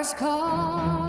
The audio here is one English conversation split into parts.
first car.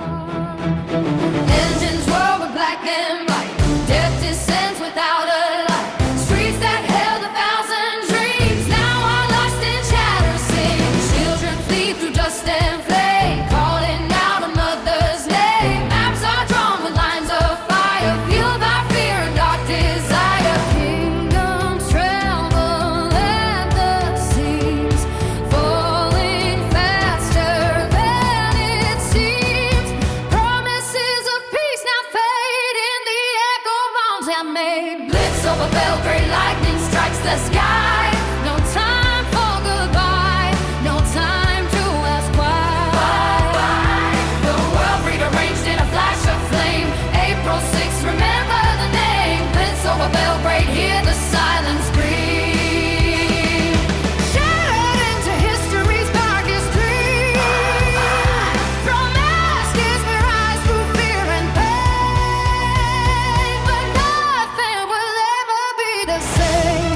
Engines whirl with black and white. Death descends without a light. Streets that held 1,000 dreams now are lost in shadow scenes. Children flee through dust and flame, calling out a mother's name. Maps are drawn with lines of fire, fueled by fear and dark desire. Kingdoms tremble at the seams, falling faster than it seems. Promises of peace now fade in the echo bombs that made. Blitz over Belgrade, lightning strikes the sky. No time for goodbye, no time to ask why. The world rearranged in a flash of flame. April 6th, remember the name. Blitz over Belgrade, hear the silence scream. Shattered into history's darkest dream. From ashes we rise through fear and pain, but nothing will ever be the same.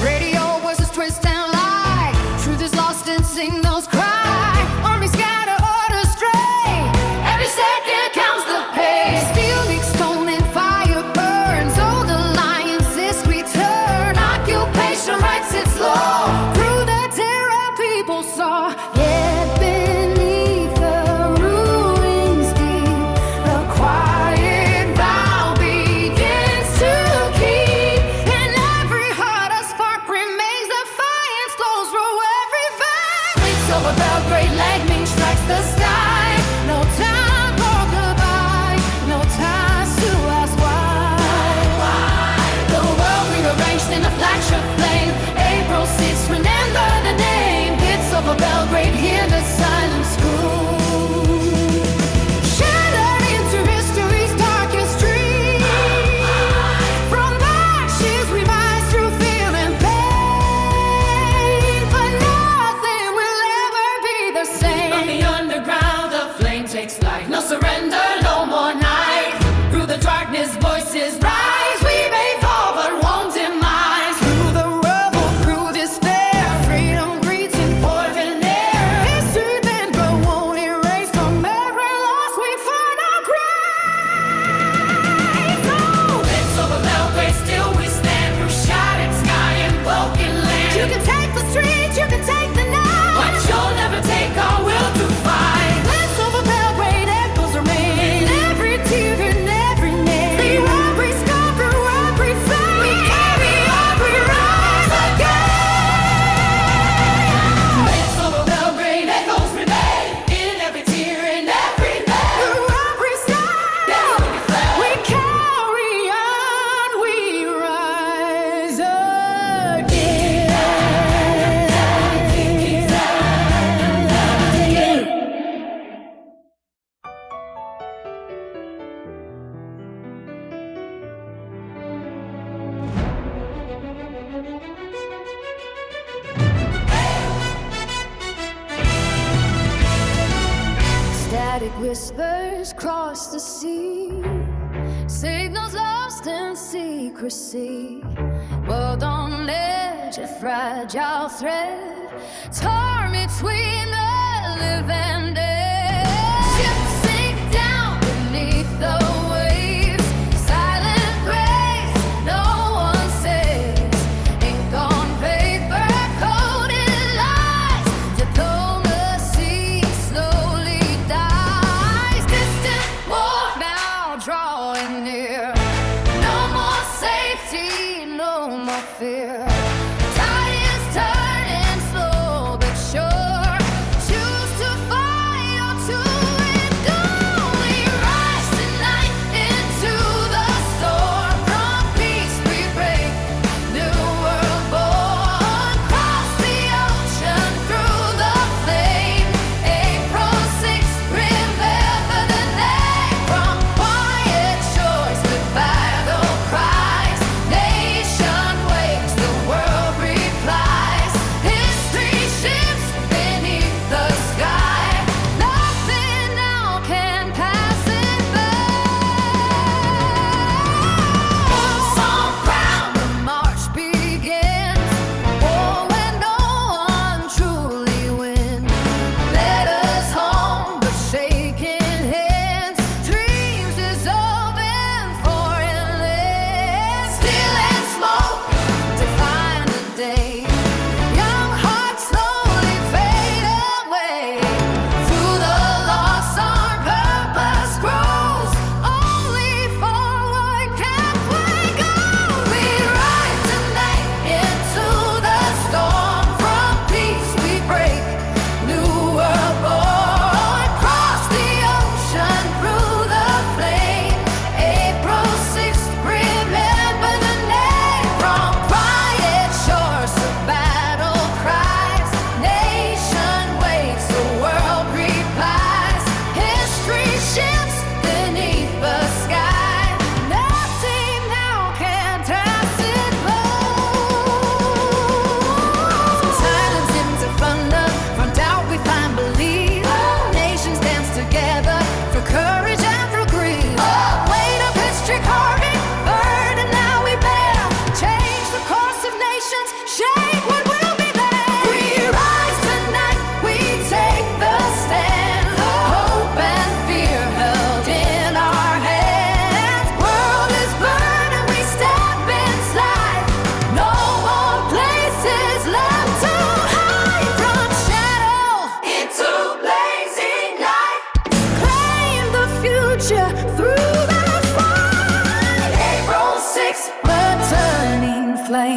Radio voices twist and lie. Truth is lost in signals cry. Armies scatter, orders stray. Every second counts the pace. Steel leaks, stone and fire burns. Old alliances return. Occupation writes its law. Through the terror people saw. Yet beneath the ruins deep, the quiet vow begins to keep. In every heart a spark remains. Defiance glows through every vein. Blitz over Belgrade, lightning strikes the sky. No time for goodbye, no time to ask why. The world rearranged in a flash of flame. April 6th, remember the name. Blitz over Belgrade, hear the silence scream. Shattered into history's darkest dream. From ashes we rise through fear and pain, but nothing will ever be the same. From the underground, the flame takes flight. No surrender, no more night. Through the darkness, voices rise. We may fall, but won't demise. Through the rubble, through despair, freedom greets in poison air. History then but won't erase. From every loss we find our grace. Oh, Blitz over Belgrade, still we stand. Through shattered sky and broken land. You can take the streets, you can take the night, but you'll never take our will to fight. Blitz over Belgrade, echoes remain. In every tear, in every name. Through every scar, through every flame, we carry on, we rise again. Blitz over Belgrade, echoes remain. In every tear, in every name. Through every scar, we carry on, we rise again. Static whispers cross the sea, signals lost in secrecy. World on edge, a fragile thread, torn between the live and dead. Ships sink down beneath the waves, silent grace, no one says. Ink on paper, coded lies. Diplomacy slowly dies. Distant war now drawing near. No more safety, no more fear. Tide is turning slow but sure. Choose to fight or to endure. We rise tonight into the storm. From peace we break, new world born. Cross the ocean, through the flame. April 6th, remember the name. From quiet shores to battle cries, nation wakes, the world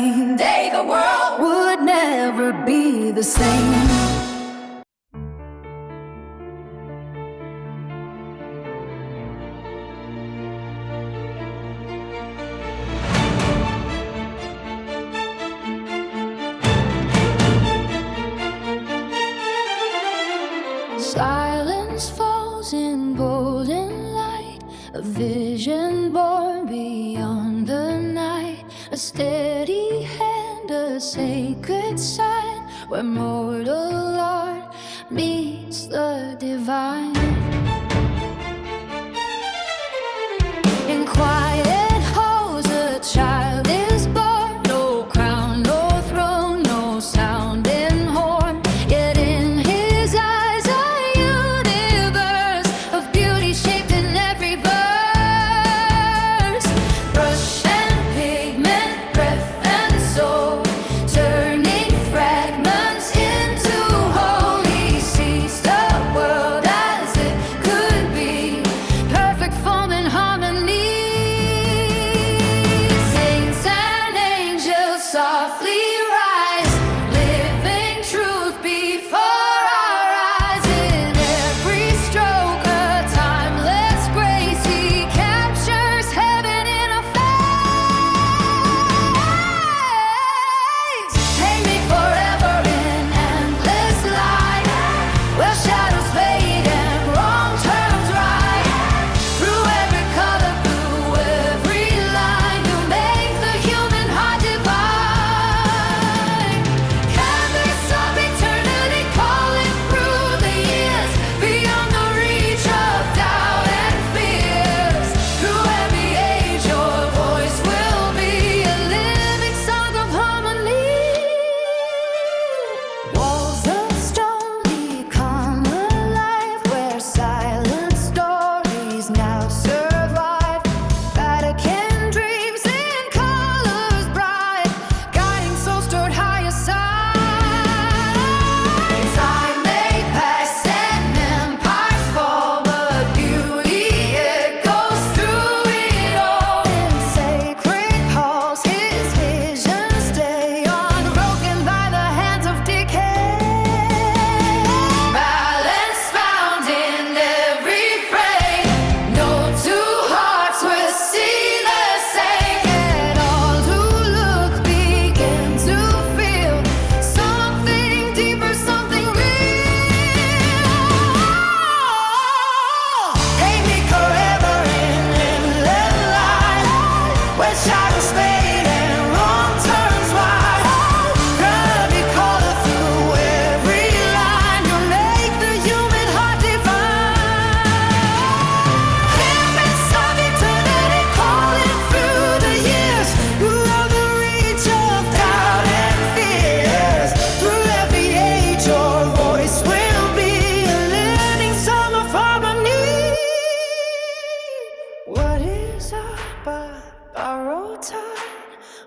same day, the world would never be the same. Silence falls in golden light, a vision born beyond the night, a steady hand, a sacred sign, where mortal art meets the divine. In quiet halls a child is born, no crown, no throne, no sounding horn, yet in his eyes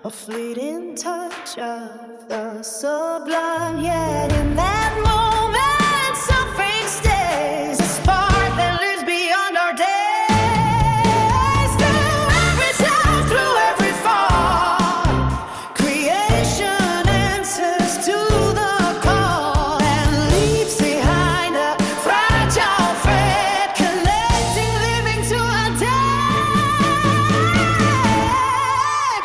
a fleeting touch of the sublime. Yet in that moment, something stays, a spark that lives beyond our days. Through every sound, through every fall, creation answers to the call and leaves behind a fragile thread, connecting living to a dead.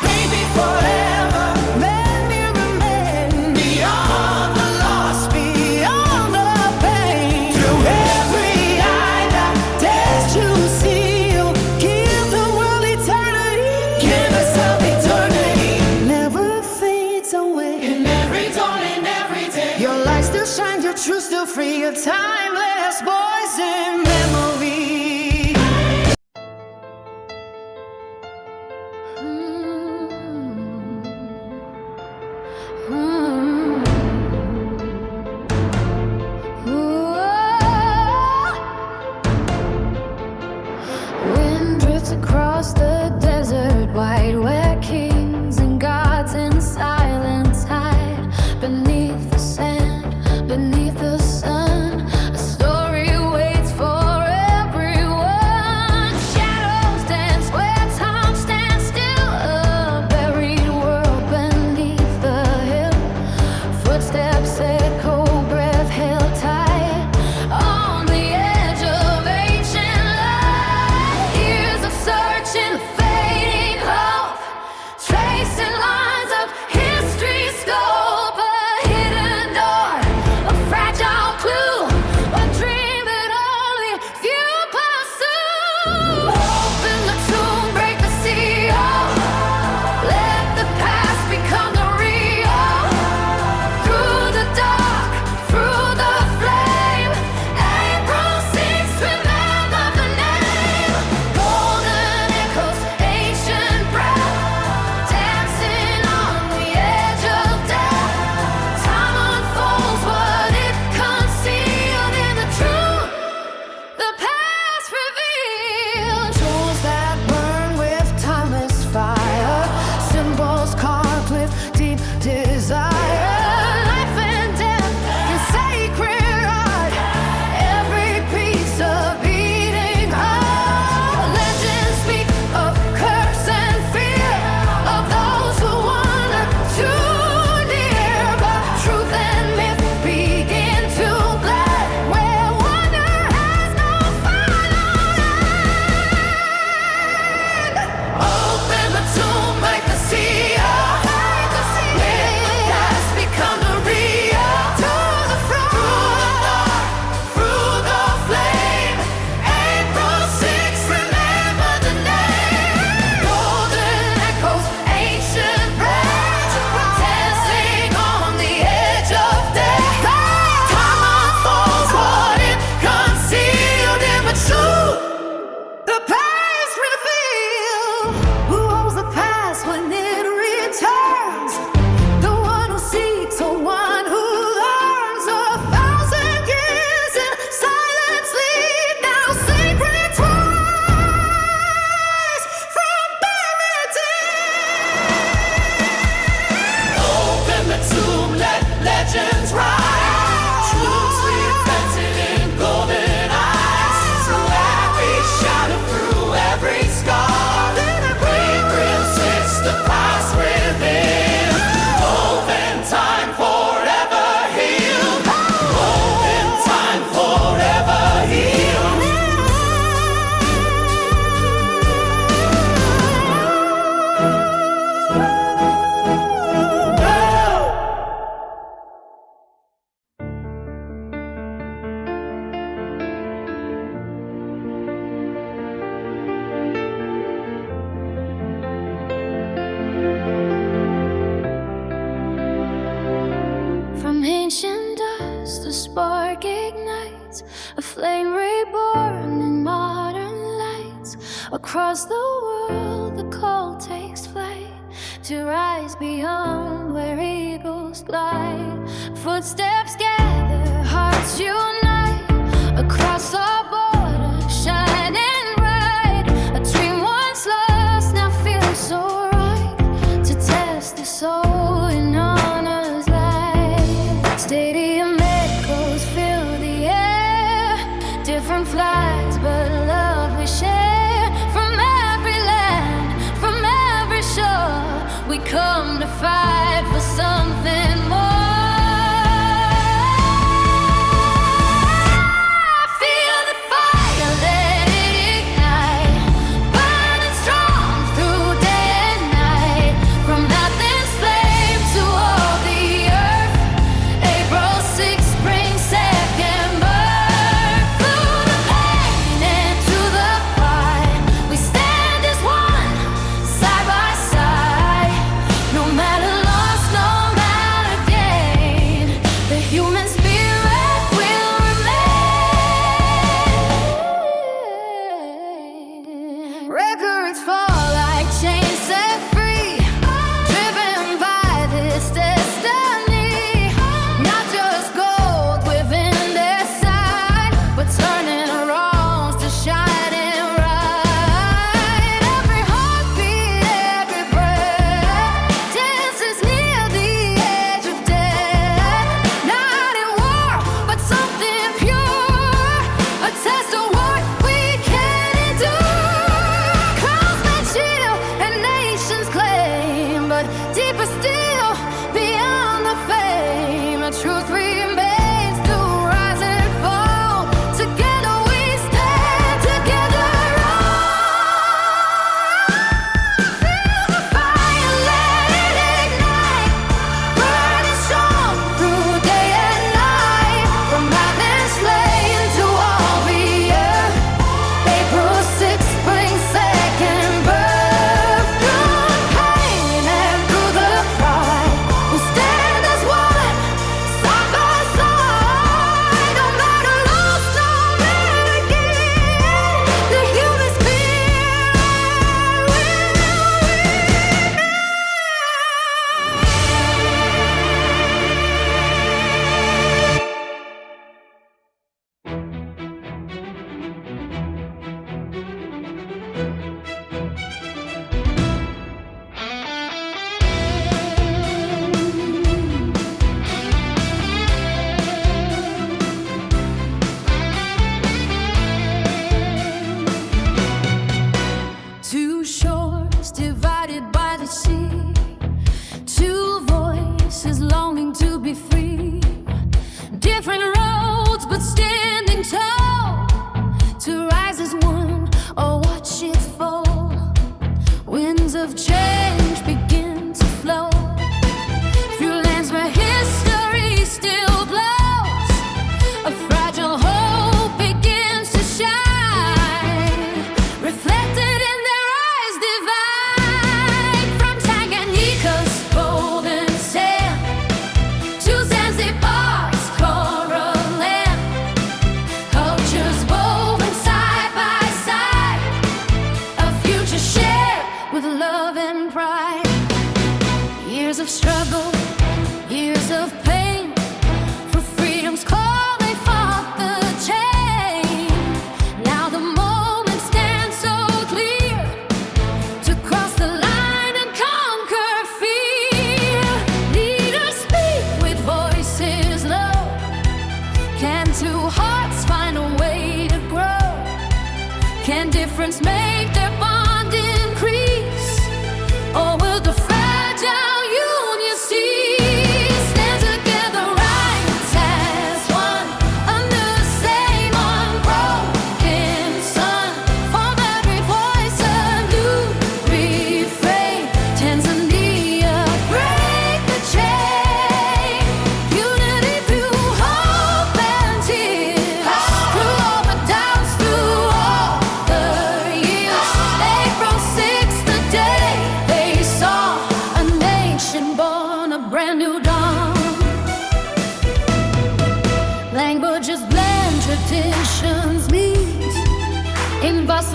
Pray me forever, let me remain beyond the loss, beyond the pain. Through every eye that dares to see you, give the world eternity. Give us up eternity. Never fades away. In every dawn, in every day, your light still shines, your truth still free, a timeless voice in memory. Wind drifts across the desert wide, where kings and gods in silence hide beneath the sand, beneath the sun. A story waits for everyone. Shadows dance where time stands still, a buried world beneath ancient dust, the spark ignites, a flame reborn in modern lights. Across the world, the call takes flight to rise beyond where eagles glide. Footsteps gather, hearts unite, across our border, shining bright. A dream once lost now feels so right, to test the soul in honor's light. Stadium echoes fill the air, different flags but love we share. From every land, from every shore, we come to fight for something more.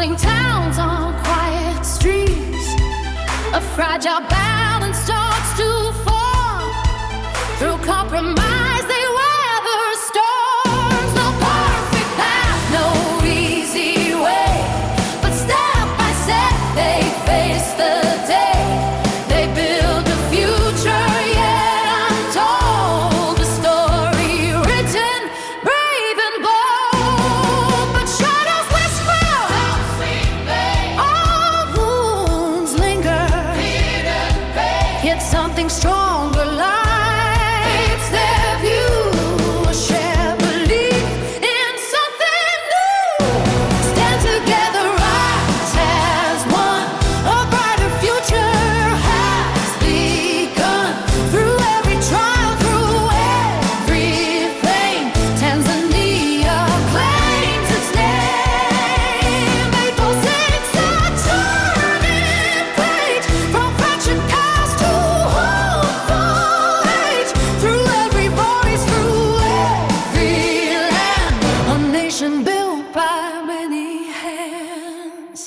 bustling towns on quiet streets. A fragile balance starts to form. Through compromise they weather storms. No perfect path, no easy way, but step by step they face the day. They build a future yet untold, a story written brave and bold. But shadows whisper, all wounds linger, yet something stronger lights their view. A shared belief in something new. Stand together, rise as one. A brighter future has begun. Through every trial, through every flame, Tanzania claims its name. Maple sings a turning page, from fractured past to hopeful age. Through every voice, through every land, a nation built by many hands.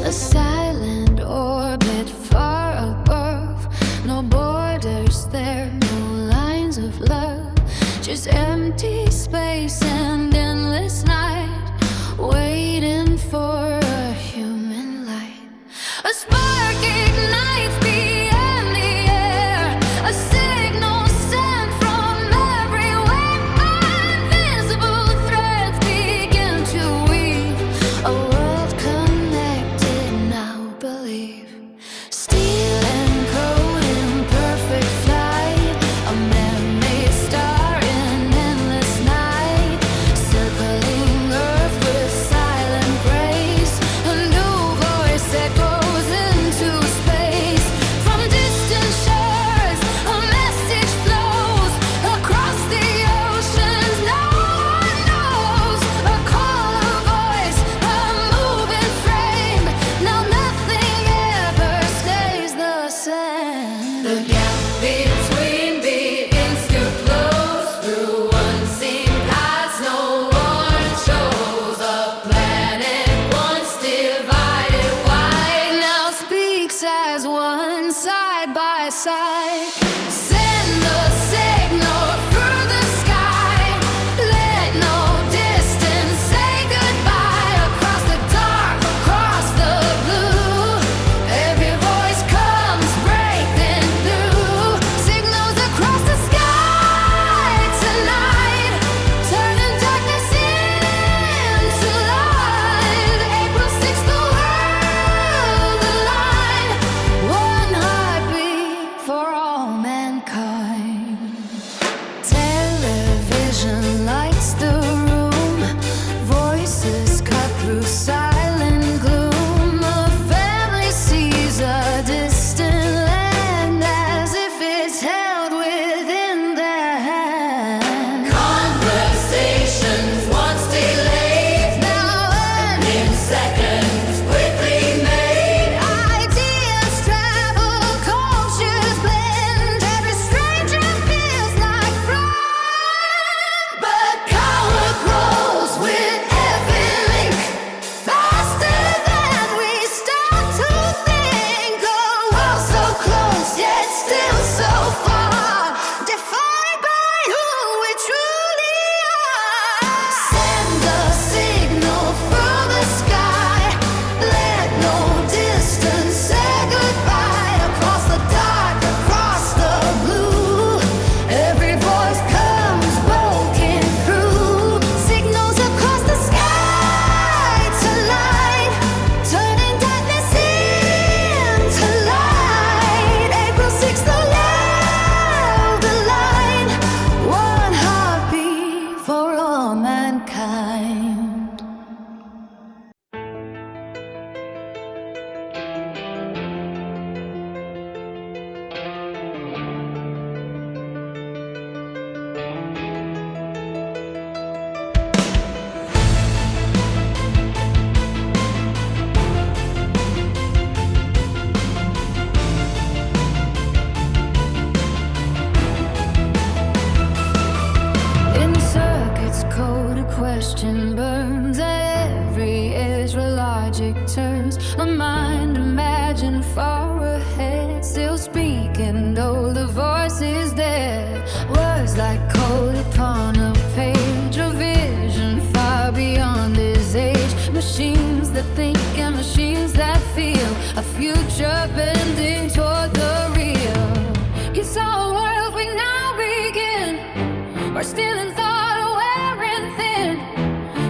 A silent orbit far above. No borders there, no lines of love. Just empty space and endless night, waiting for a human light. A spark ignites beyond the air, a signal sent from everywhere. Invisible threads begin to weave, a world connected now, believe. Steel and code in perfect flight, a man-made star in endless night, circling Earth with silent grace. A new voice echoes into space. From distant shores, a message flows across the oceans. No one knows. A call, a voice, a moving frame. Now nothing ever stays the same. The gap between begins to close. Through unseen paths no one shows. A planet once divided wide now speaks as one, side by side. Send the signal through the sky. Let no distance say goodbye. Across the dark, across the blue, every voice comes breaking through. Signals across the sky tonight, turning darkness into light. April 6th, the world aligned. One heartbeat for all logic turns. A mind imagined far ahead, still speaking though the voice is there. Words like code upon a page, a vision far beyond his age. Machines that think and machines that feel, a future bending toward the real. He saw a world we now begin. We're still in thought, aware and thin.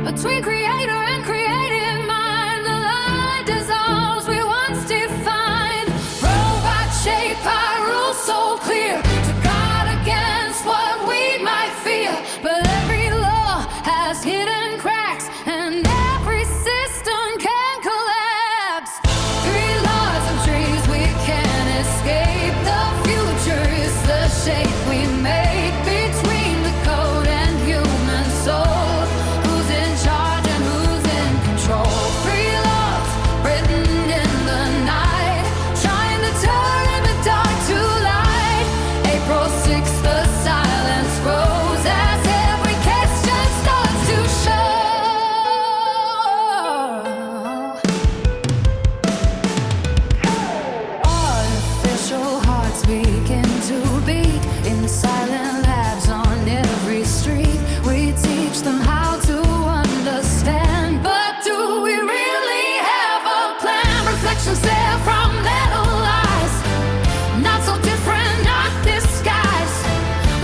Between creator and creative mind, the line dissolves we once defined. Robot shape, our rules so clear, to guard against what we might fear. But every law has hidden cracks, and every system can collapse. Three laws of dreams we can't escape. The future is the shape we make between the code and human soul. Who's in charge and who's in control? Three laws written in the night, trying to turn the dark to light. April 6th, the silence grows as every question starts to show. Artificial hearts begin to beat in silent labs on every street. We teach them how to understand, but do we really have a plan? Reflections there from little lies, not so different, not disguised.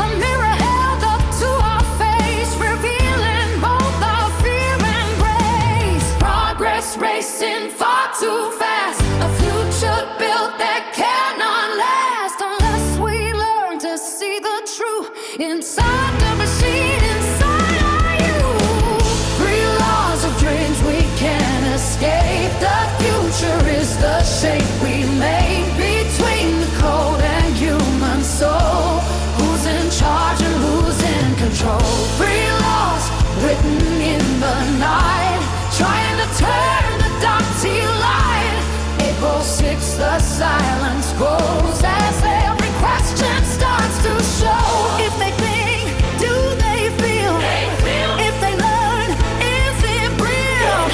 A mirror held up to our face, revealing both our fear and grace. Progress racing far too fast, a future built that cannot last unless we learn to see the truth inside the machine, inside our youth. Three laws of dreams we can't escape. The future is the shape we make between the code and human soul. Who's in charge and who's in control? Three laws written in the night, trying to turn the dark to light. April 6th, the silence grows as every question starts to show. If they think, do they feel? If they learn, is it real?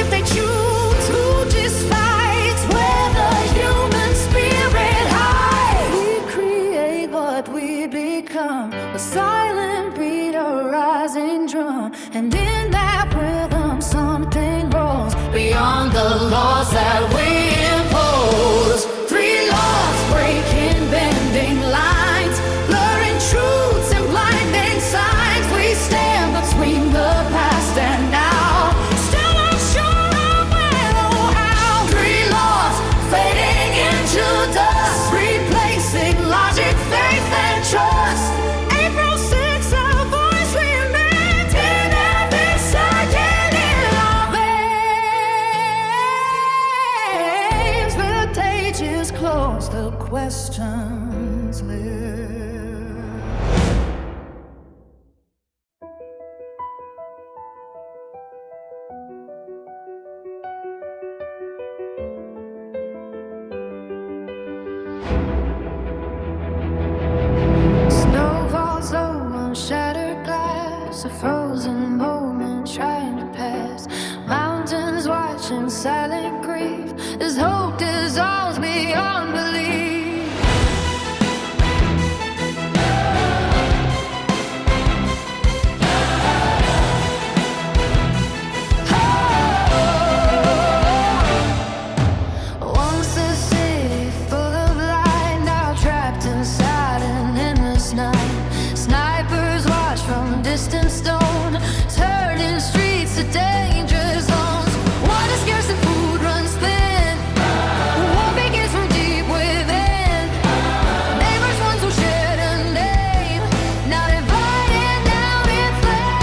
If they choose, who decides where the human spirit hides? We create what we become, a silent beat, a rising drum, and in that rhythm something rolls beyond the laws that we impose. Three laws breaking, bending lines, blurring truths and blinding signs. We stand between the past and now, still unsure of when or how. Three laws fading into dust, replacing logic, faith and trust. April 6th, our voice we meant in every second in our veins. The pages close, the questions live. Snow falls low on shattered glass, a frozen moment trying to pass. Mountains watch in silent grief as hope dissolves beyond belief. Once a city full of light, now trapped inside an endless night. Snipers watch from distant stone, turning streets to danger zones. Water scarce and food runs thin. War begins from deep within. Neighbors once who shared a name, now divided down in flames.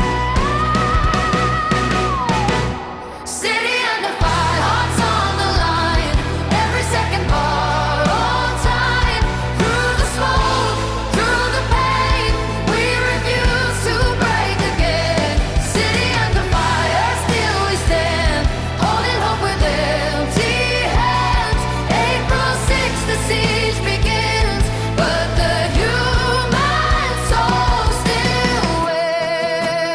City under fire, hearts on the line. Every second borrowed time. Through the smoke, through the pain, we refuse to break again. City under fire, still we stand, holding hope with empty hands. April 6th, the siege begins, but the human soul still wins.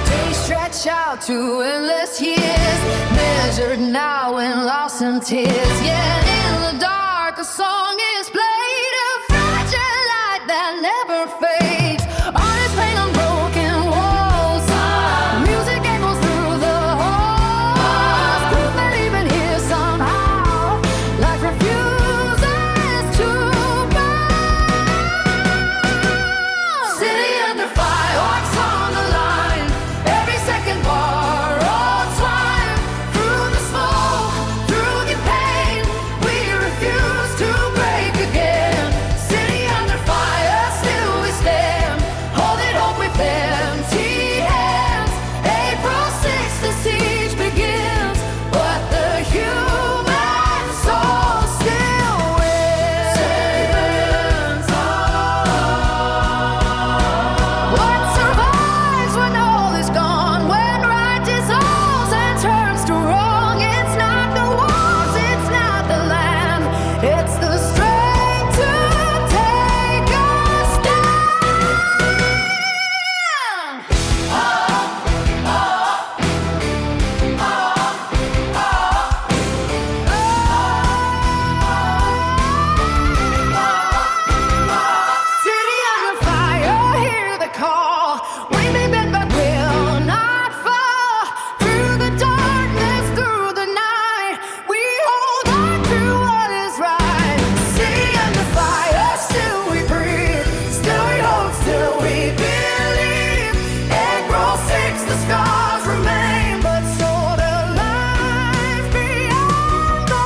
Days stretch out to endless years. hearts and tears. Yet in the dark a song is played, a fragile light that never fades. Artists paint on broken walls, music echoes through the halls. Proof that even here somehow life refuses to burn. City under fire, hearts on the line, every second borrowed time. Through the smoke, through the pain, we refuse to break again. City under fire, still we stand, holding hope with empty hands. April 6th, the siege begins, but the human soul still wins. What survives when all is gone? When right dissolves and turns to wrong? It's not the walls, it's not the land, it's the strength to take a stand. City under fire, hear the call. We may bend but will not fall. Through the darkness, through the night, we hold on to what is right. City under fire, still we breathe, still we hope, still we believe. April 6th, the scars remain, but so do life beyond the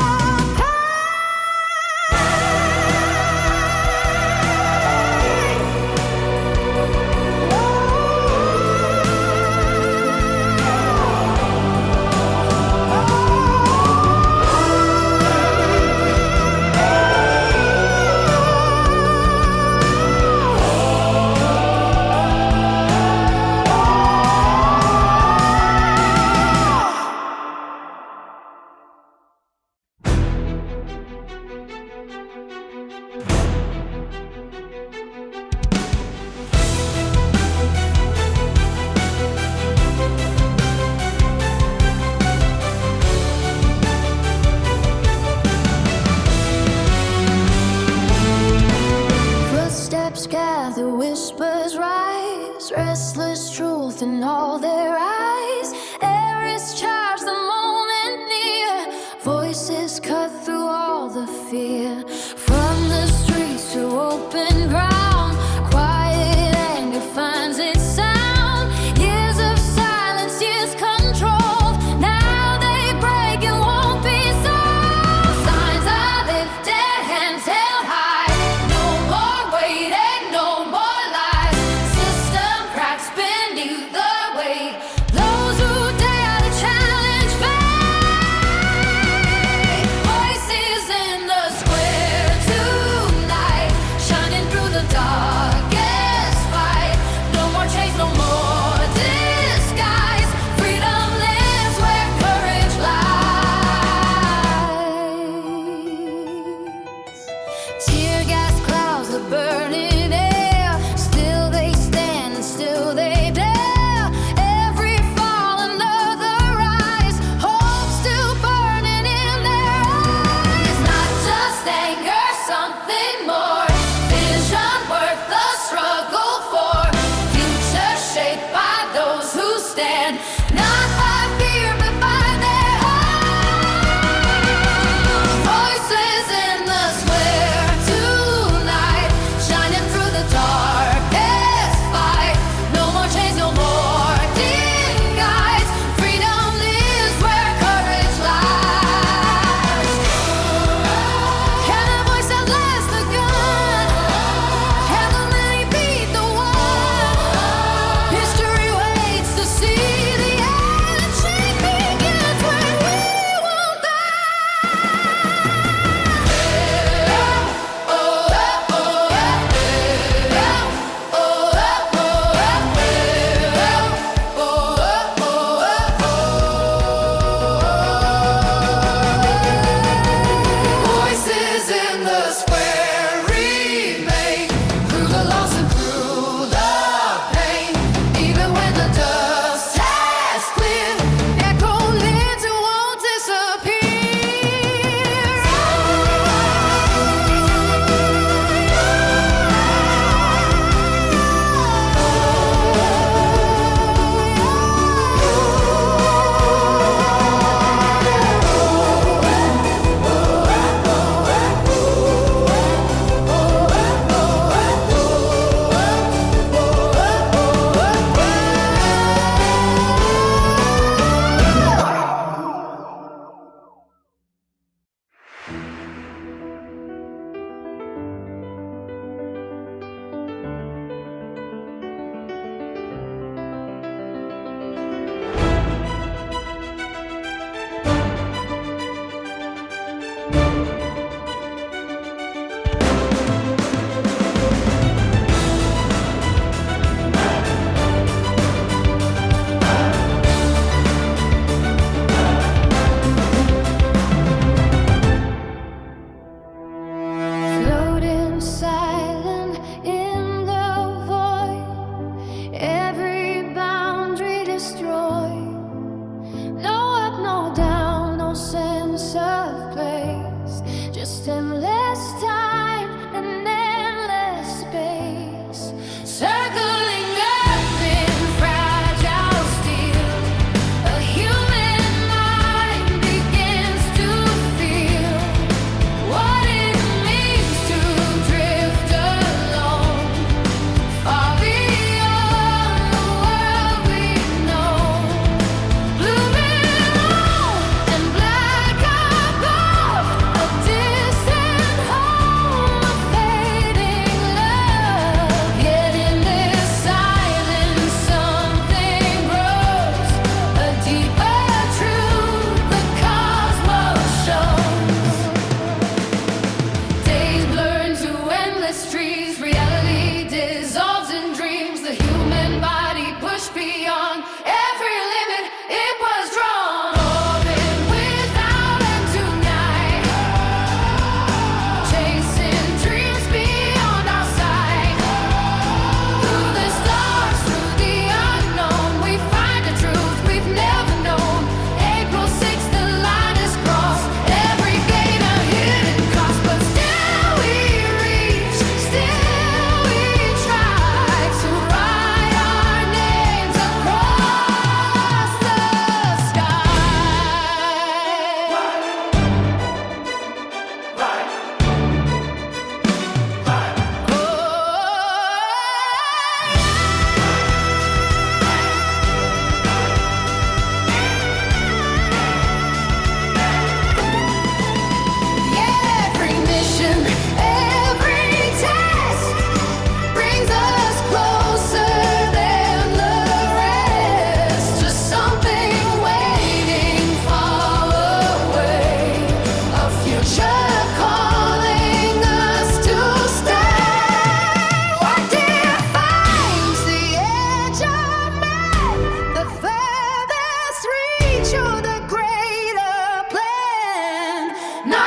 footsteps gather, whispers rise, restless truth in all their eyes. Air is charged, the moment near, voices cut through all the fear. From the streets to open ground, quiet anger finds its sound. Years of silence, years controlled, now they break and won't be solved. Signs are lifted, hands held high, no more waiting, no more lies. System cracks beneath the weight,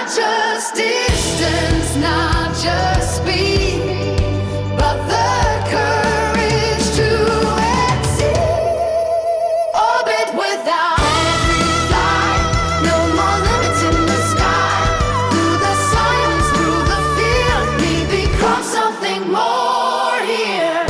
not just distance, not just speed, but the courage to exceed. Orbit without flight, no more limits in the sky. Through the silence, through the fear, we become something more here.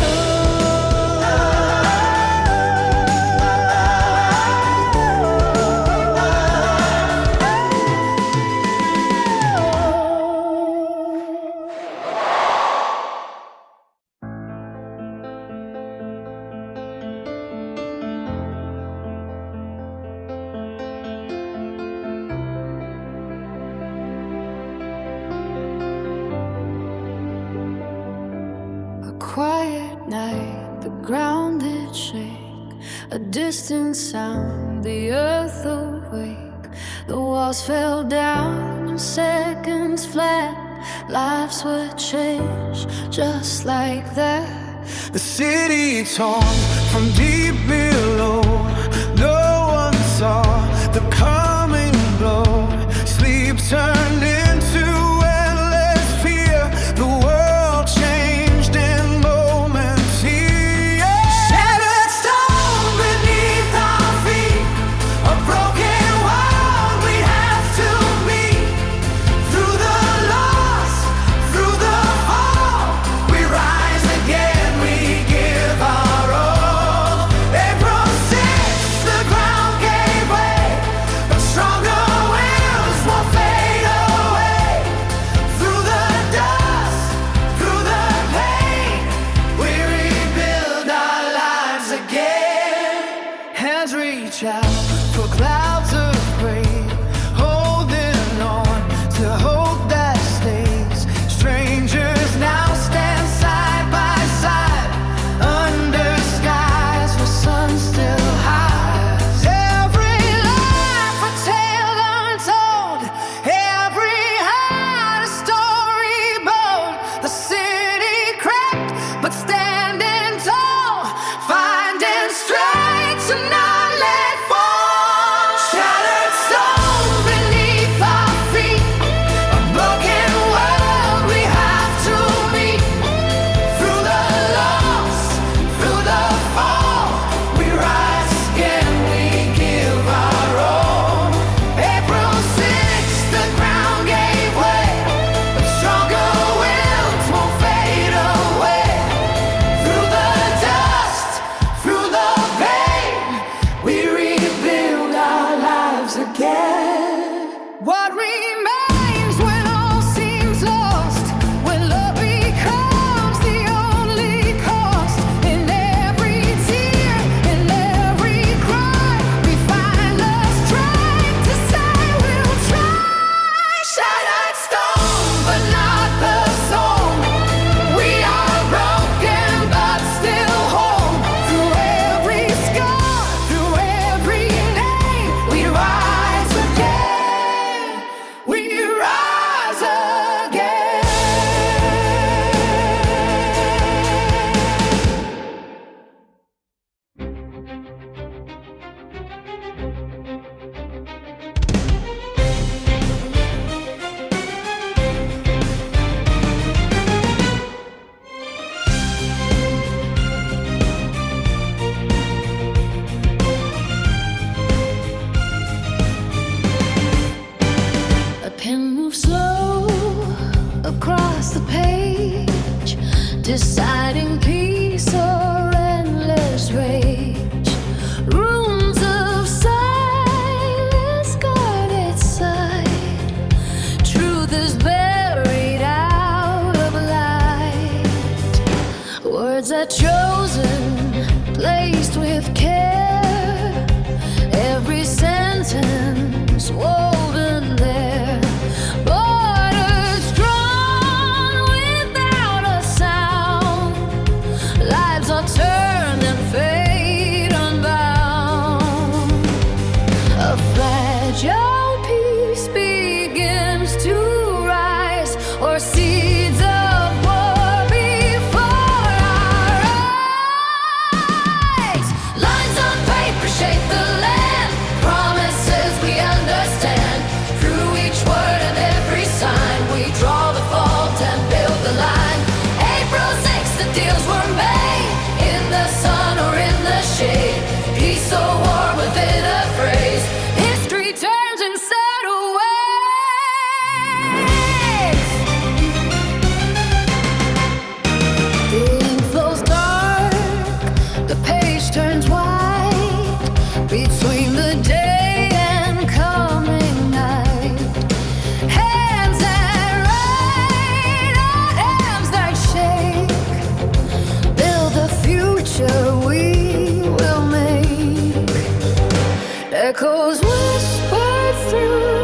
A quiet night, the ground did shake. A distant sound, the earth awake. The walls fell down in seconds flat. Lives would change just like that. The city torn from deep below. No one saw the coming blow. Sleep turned into endless fear. The world changed in moments here. Shattered stone beneath our feet. A broken world we have to meet. Through the loss, through the fall, we rise again, we give our all. April 6th, the ground gave way, but stronger wills won't fade away. Through the dust, through the pain, we rebuild our lives again. Hands reach out for clouds of gray, holding on to hope that stays. Strangers now stand side by side under skies where sun still hides. Every life a tale untold, every heart a story bold. The city cracked, but standing tall, finding strength to not let fall. Shattered stone beneath our feet, a broken world we have to meet. Through the loss, through the fall, we rise again, we give our all. April 6th, the ground gave way, but stronger wills won't fade away. Through the dust, through the pain, we rebuild our lives again. What remains when all seems lost? When love becomes the only cost. In every tear, in every cry, we find the strength to say we'll try. Shattered stone, but not the soul. We are broken, but still whole. Through every scar, through every name, we rise again. We rise again. A pen moves slow across the page, deciding peace or endless rage. Runes of silence guard its side. Truth is buried out of light. Words are chosen, placed with care. Every sentence woven there. Borders drawn without a sound. Lives are turned and fate unbound. A fragile peace begins to rise, or seeds of war before our eyes. Lines on paper shape the land, promises we understand. Through each word and every through